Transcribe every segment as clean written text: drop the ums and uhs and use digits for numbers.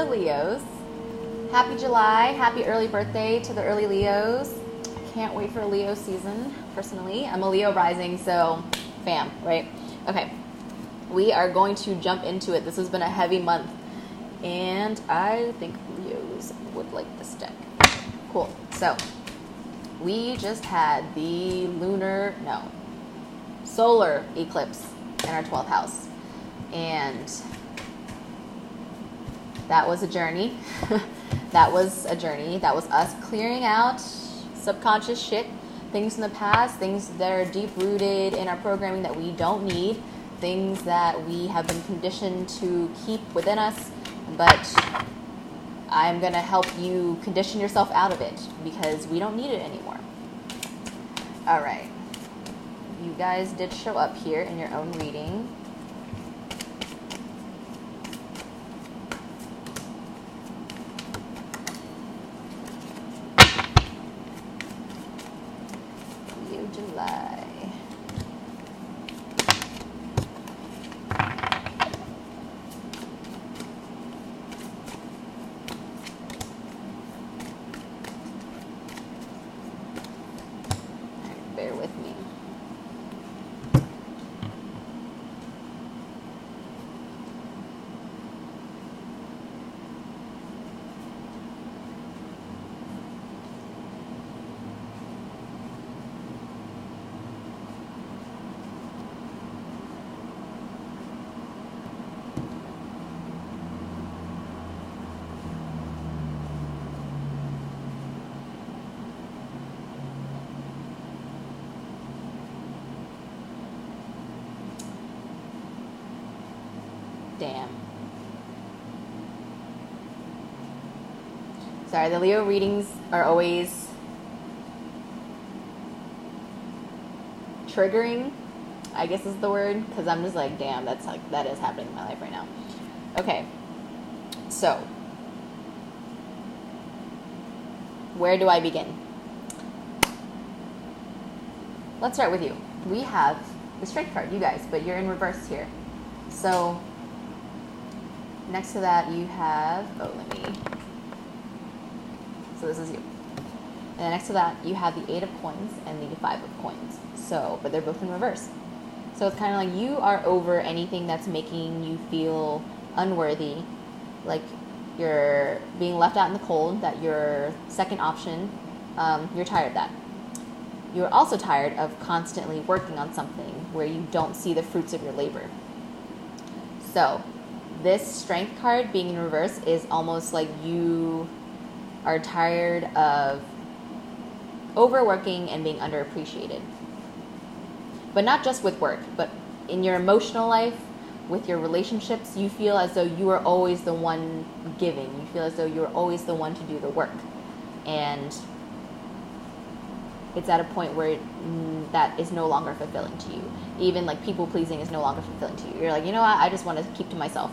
fellow Leos. Happy July, happy early birthday to the early Leos. Can't wait for Leo season, personally. I'm a Leo rising, so fam, right? Okay, we are going to jump into it. This has been a heavy month, and I think Leos would like this deck. Cool. So, we just had the solar eclipse in our 12th house. And that was a journey. That was us clearing out subconscious shit, things in the past, things that are deep rooted in our programming that we don't need, things that we have been conditioned to keep within us, but I'm going to help you condition yourself out of it because we don't need it anymore. All right. You guys did show up here in your own reading. July. Alright, bear with me. Damn. Sorry, the Leo readings are always triggering, I guess is the word, because I'm just like, damn, that is happening in my life right now. Okay, so where do I begin? Let's start with you. We have the Strength card, you guys, but you're in reverse here. So next to that you have, so this is you. And then next to that you have the 8 of coins and the 5 of coins. So, but they're both in reverse. So it's kind of like you are over anything that's making you feel unworthy, like you're being left out in the cold, that your second option, you're tired of that. You're also tired of constantly working on something where you don't see the fruits of your labor. So this Strength card being in reverse is almost like you are tired of overworking and being underappreciated. But not just with work, but in your emotional life, with your relationships, you feel as though you are always the one giving. You feel as though you're always the one to do the work. And it's at a point where that is no longer fulfilling to you. Even like people pleasing is no longer fulfilling to you. You're like, you know what, I just want to keep to myself.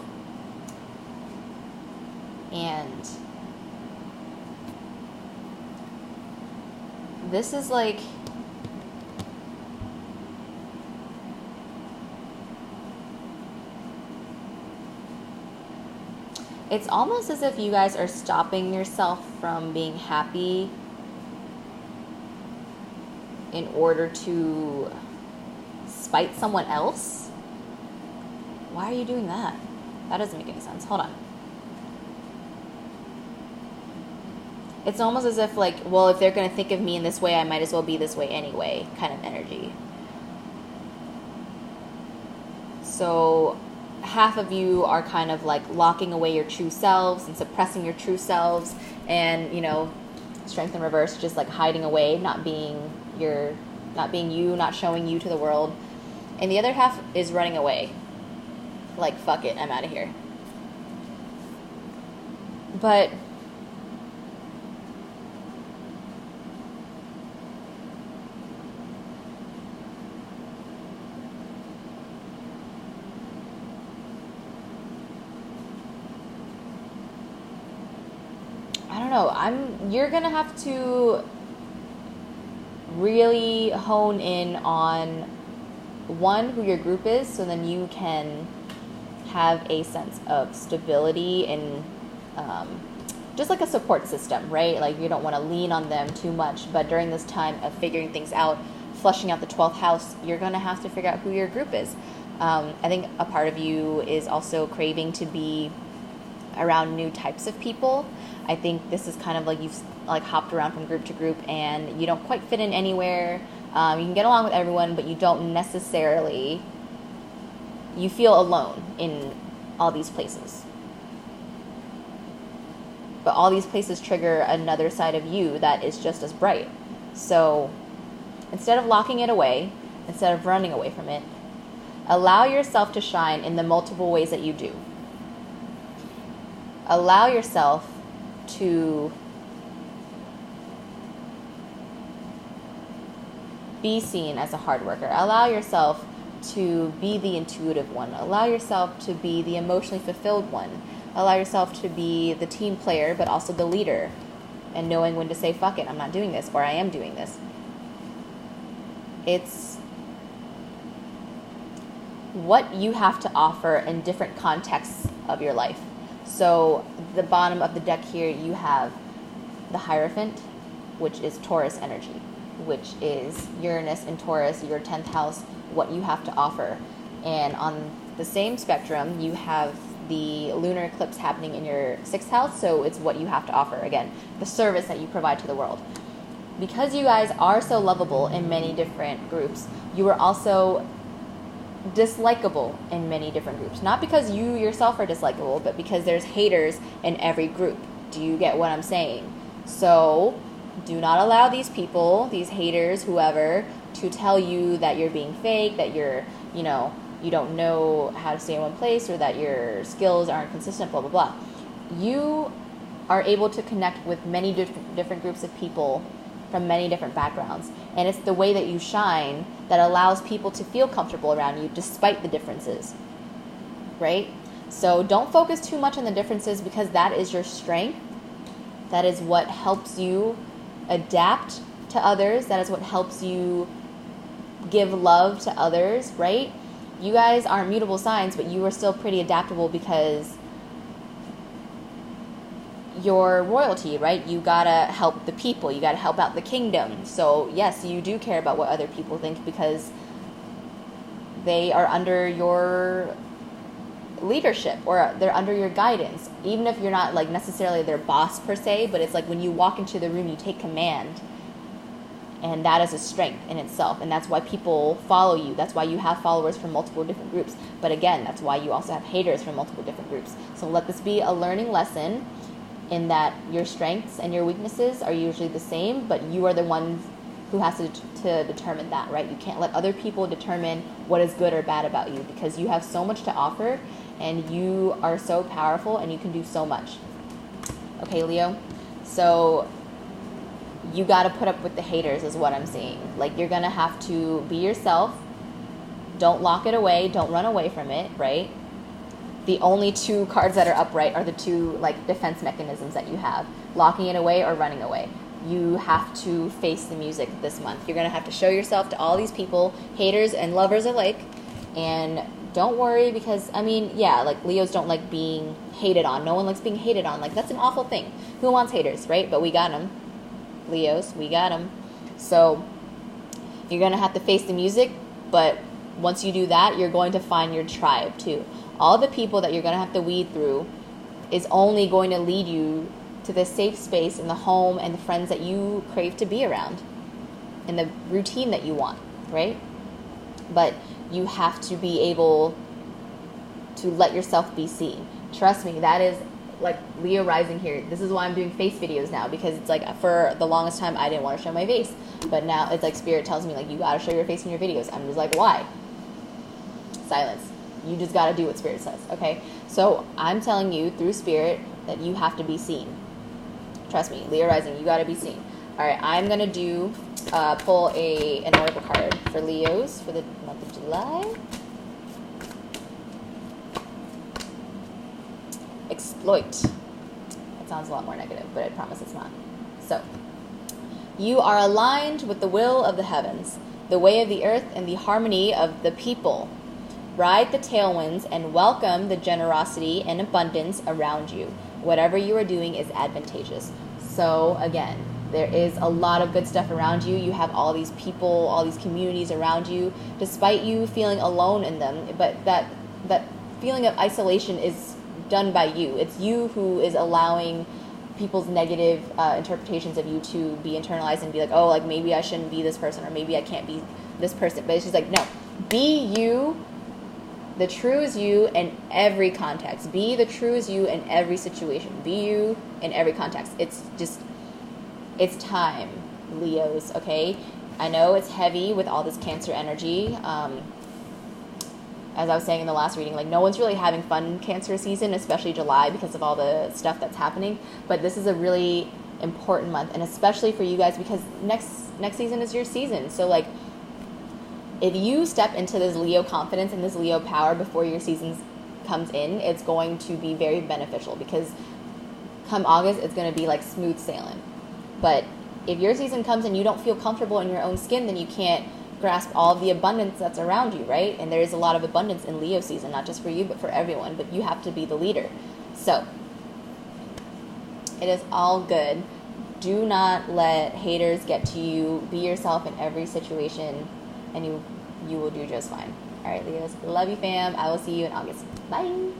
And this is like, it's almost as if you guys are stopping yourself from being happy in order to spite someone else. Why are you doing that? That doesn't make any sense. Hold on. It's almost as if like, well, if they're going to think of me in this way, I might as well be this way anyway, kind of energy. So half of you are kind of like locking away your true selves and suppressing your true selves, and, you know, Strength in reverse, just like hiding away, not being you, not showing you to the world. And the other half is running away. Like, fuck it, I'm out of here. But I don't know. You're gonna have to really hone in on one, who your group is, so then you can have a sense of stability in just like a support system, right? Like you don't want to lean on them too much, but during this time of figuring things out, flushing out the 12th house, you're going to have to figure out who your group is. I think a part of you is also craving to be around new types of people. I think this is kind of like you've like hopped around from group to group and you don't quite fit in anywhere. You can get along with everyone, but you don't necessarily, you feel alone in all these places. But all these places trigger another side of you that is just as bright. So instead of locking it away, instead of running away from it, allow yourself to shine in the multiple ways that you do. Allow yourself to be seen as a hard worker. Allow yourself to be the intuitive one. Allow yourself to be the emotionally fulfilled one. Allow yourself to be the team player, but also the leader, and knowing when to say, fuck it, I'm not doing this, or I am doing this. It's what you have to offer in different contexts of your life. So the bottom of the deck here, you have the Hierophant, which is Taurus energy, which is Uranus and Taurus, your 10th house, what you have to offer. And on the same spectrum, you have the lunar eclipse happening in your 6th house, so it's what you have to offer. Again, the service that you provide to the world. Because you guys are so lovable in many different groups, you are also dislikable in many different groups. Not because you yourself are dislikable, but because there's haters in every group. Do you get what I'm saying? So do not allow these people, these haters, whoever, to tell you that you're being fake, that you're, you don't know how to stay in one place, or that your skills aren't consistent, blah, blah, blah. You are able to connect with many different groups of people from many different backgrounds. And it's the way that you shine that allows people to feel comfortable around you despite the differences, right? So don't focus too much on the differences, because that is your strength. That is what helps you adapt to others. That is what helps you give love to others, right? You guys aren't mutable signs, but you are still pretty adaptable because you're royalty, right? You gotta help the people. You gotta help out the kingdom. So yes, you do care about what other people think because they are under your leadership, or they're under your guidance. Even if you're not like necessarily their boss per se, but it's like when you walk into the room, you take command. And that is a strength in itself. And that's why people follow you. That's why you have followers from multiple different groups. But again, that's why you also have haters from multiple different groups. So let this be a learning lesson in that your strengths and your weaknesses are usually the same, but you are the ones who has to determine that, right? You can't let other people determine what is good or bad about you, because you have so much to offer and you are so powerful and you can do so much. Okay, Leo? So you got to put up with the haters is what I'm saying. Like, you're going to have to be yourself. Don't lock it away. Don't run away from it, right? The only two cards that are upright are the two like defense mechanisms that you have, locking it away or running away. You have to face the music this month. You're going to have to show yourself to all these people, haters and lovers alike. And don't worry, because, I mean, yeah, like Leos don't like being hated on. No one likes being hated on. Like, that's an awful thing. Who wants haters, right? But we got them. Leos, we got them. So you're going to have to face the music, but once you do that, you're going to find your tribe too. All the people that you're going to have to weed through is only going to lead you to the safe space and the home and the friends that you crave to be around and the routine that you want, right? But you have to be able to let yourself be seen. Trust me, that is like Leo rising here. This is why I'm doing face videos now, because it's like for the longest time I didn't want to show my face, but now it's like Spirit tells me like, you got to show your face in your videos. I'm just like, why? Silence. You just got to do what Spirit says, okay? So I'm telling you through Spirit that you have to be seen. Trust me, Leo rising, you got to be seen. All right, I'm going to pull an oracle card for Leos for the month of July. Exploit. That sounds a lot more negative, but I promise it's not. So, you are aligned with the will of the heavens, the way of the earth, and the harmony of the people. Ride the tailwinds and welcome the generosity and abundance around you. whatever you are doing is advantageous. So again, there is a lot of good stuff around you. You have all these people, all these communities around you, despite you feeling alone in them. But that feeling of isolation is done by you. It's you who is allowing people's negative interpretations of you to be internalized and be like, oh, like maybe I shouldn't be this person, or maybe I can't be this person. But it's just like, no, be you, the true is you in every context. Be the true is you in every situation. Be you in every context. It's time, Leos, okay? I know it's heavy with all this Cancer energy. As I was saying in the last reading, like no one's really having fun Cancer season, especially July, because of all the stuff that's happening. But this is a really important month, and especially for you guys, because next season is your season. So like, if you step into this Leo confidence and this Leo power before your season comes in, it's going to be very beneficial, because come August, it's going to be like smooth sailing. But if your season comes and you don't feel comfortable in your own skin, then you can't grasp all of the abundance that's around you, right? And there is a lot of abundance in Leo season, not just for you, but for everyone. But you have to be the leader. So it is all good. Do not let haters get to you. Be yourself in every situation, and you will do just fine. All right, Leos. Love you, fam. I will see you in August. Bye.